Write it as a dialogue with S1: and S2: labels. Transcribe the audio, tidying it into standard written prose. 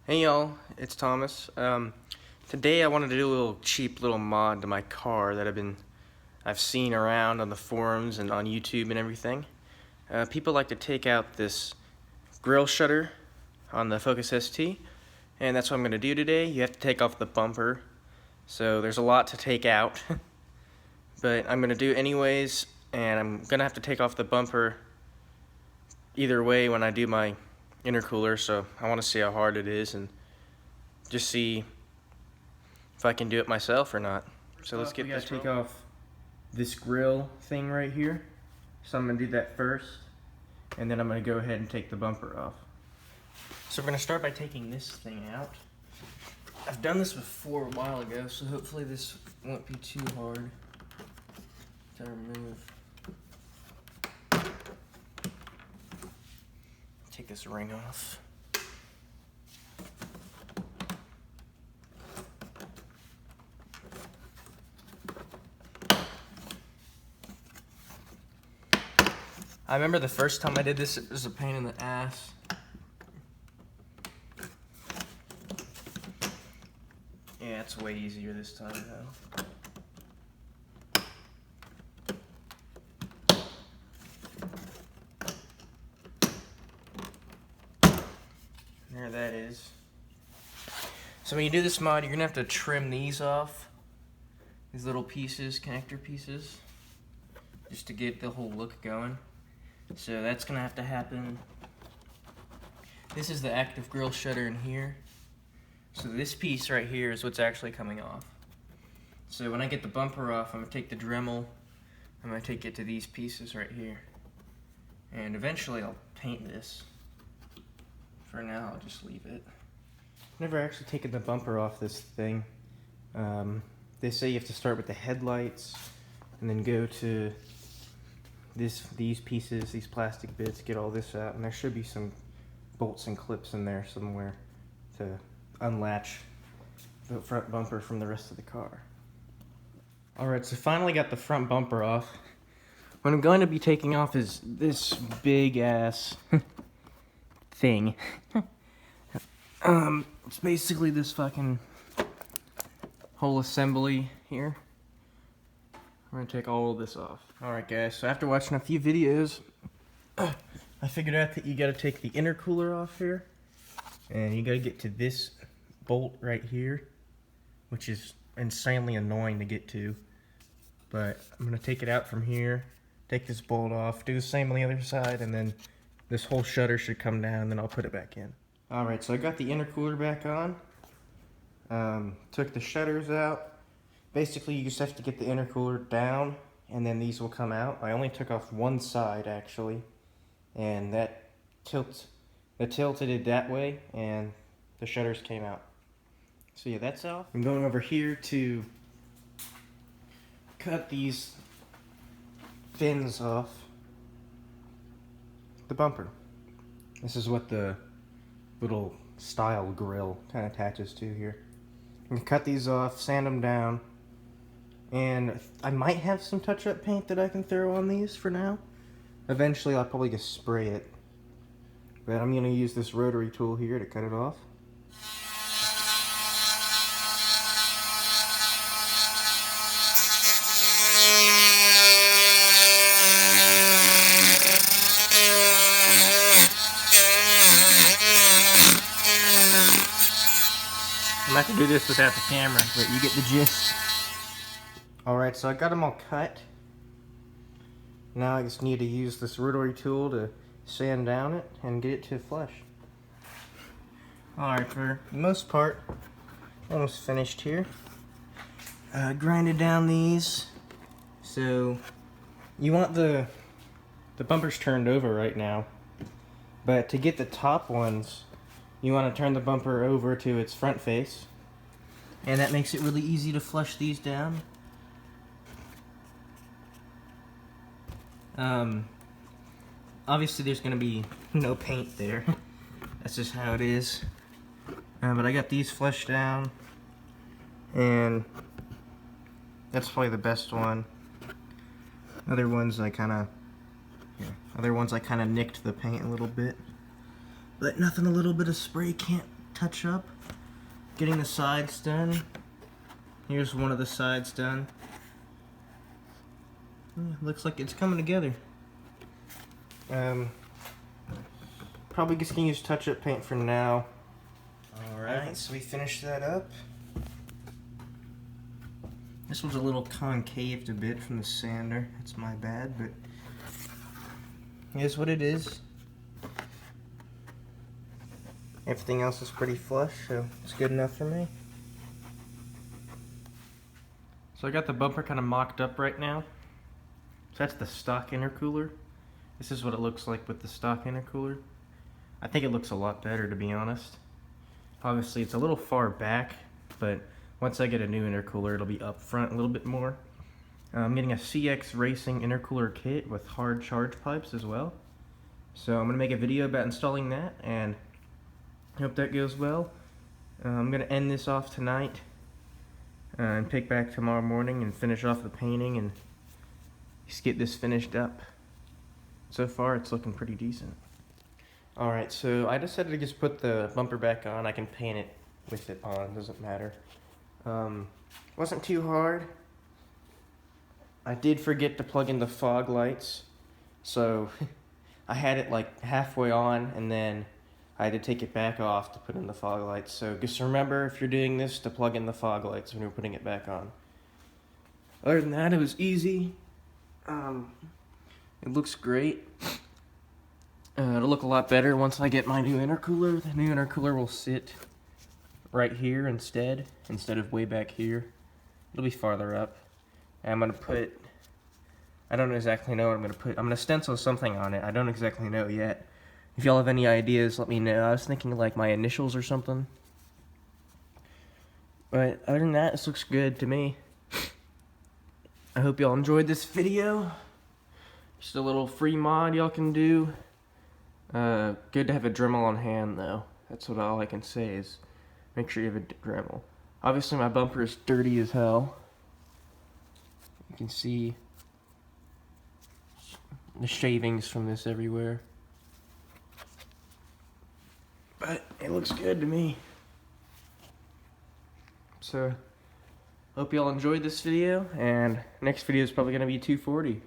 S1: Hey y'all, it's Thomas. Today I wanted to do a little cheap little mod to my car that I've seen around on the forums and on YouTube and everything. People like to take out this grill shutter on the Focus ST, and that's what I'm going to do today. You have to take off the bumper, so there's a lot to take out, but I'm going to do it anyways, and I'm going to have to take off the bumper either way when I do my intercooler, so I want to see how hard it is and just see if I can do it myself or not. So let's get this. Take off this grill thing right here. So I'm gonna do that first, and then I'm gonna go ahead and take the bumper off. So we're gonna start by taking this thing out. I've done this before a while ago, so hopefully this won't be too hard to remove. Take this ring off. I remember the first time I did this, it was a pain in the ass. Yeah, it's way easier this time though. There that is. So when you do this mod, you're gonna have to trim these off. These little pieces, connector pieces, just to get the whole look going. So that's gonna have to happen. This is the active grill shutter in here. So this piece right here is what's actually coming off. So when I get the bumper off, I'm gonna take the Dremel, I'm gonna take it to these pieces right here. And eventually I'll paint this. For now, I'll just leave it. Never actually taken the bumper off this thing. They say you have to start with the headlights and then go to these pieces, these plastic bits, get all this out, and there should be some bolts and clips in there somewhere to unlatch the front bumper from the rest of the car. Alright, so finally got the front bumper off. What I'm going to be taking off is this big ass thing. It's basically this fucking whole assembly here. We're gonna take all of this off. Alright guys, so after watching a few videos, I figured out that you gotta take the intercooler off here, and you gotta get to this bolt right here, which is insanely annoying to get to. But I'm gonna take it out from here, take this bolt off, do the same on the other side, and then this whole shutter should come down, and then I'll put it back in. Alright, so I got the intercooler back on, took the shutters out. Basically, you just have to get the intercooler down, and then these will come out. I only took off one side, actually, and that tilted it that way, and the shutters came out. So yeah, that's off. I'm going over here to cut these fins off the bumper. This is what the little style grill kind of attaches to here. I'm gonna cut these off, sand them down, and I might have some touch-up paint that I can throw on these for now. Eventually I'll probably just spray it, but I'm gonna use this rotary tool here to cut it off. I'm gonna have to do this without the camera, but you get the gist. Alright, so I got them all cut. Now I just need to use this rotary tool to sand down it and get it to flush. Alright, for the most part, almost finished here. Grinded down these. So, you want the bumpers turned over right now. But to get the top ones, you want to turn the bumper over to its front face, and that makes it really easy to flush these down. Obviously there's going to be no paint there. That's just how it is. But I got these flushed down, and that's probably the best one. Other ones I kind of nicked the paint a little bit. But nothing a little bit of spray can't touch up. Getting the sides done. Here's one of the sides done. Looks like it's coming together. Probably just gonna use touch-up paint for now. Alright, so we finished that up. This one's a little concaved a bit from the sander. That's my bad, but here's what it is. Everything else is pretty flush, so it's good enough for me. So I got the bumper kind of mocked up right now. So that's the stock intercooler. This is what it looks like with the stock intercooler. I think it looks a lot better, to be honest. Obviously it's a little far back, but once I get a new intercooler it'll be up front a little bit more. I'm getting a CX Racing intercooler kit with hard charge pipes as well. So I'm going to make a video about installing that, and I hope that goes well. I'm going to end this off tonight and pick back tomorrow morning and finish off the painting and just get this finished up. So far it's looking pretty decent. Alright, so I decided to just put the bumper back on. I can paint it with it on, doesn't matter. Wasn't too hard. I did forget to plug in the fog lights, so I had it like halfway on and then I had to take it back off to put in the fog lights. So just remember, if you're doing this, to plug in the fog lights when you're putting it back on. Other than that, it was easy. It looks great. It'll look a lot better once I get my new intercooler. The new intercooler will sit right here instead of way back here. It'll be farther up. And I'm gonna put, I don't exactly know what I'm gonna put. I'm gonna stencil something on it. I don't exactly know yet. If y'all have any ideas, let me know. I was thinking like my initials or something. But other than that, this looks good to me. I hope y'all enjoyed this video. Just a little free mod y'all can do. Good to have a Dremel on hand though. That's what all I can say is make sure you have a Dremel. Obviously my bumper is dirty as hell. You can see the shavings from this everywhere. But it looks good to me. So, hope y'all enjoyed this video, and next video is probably going to be 240.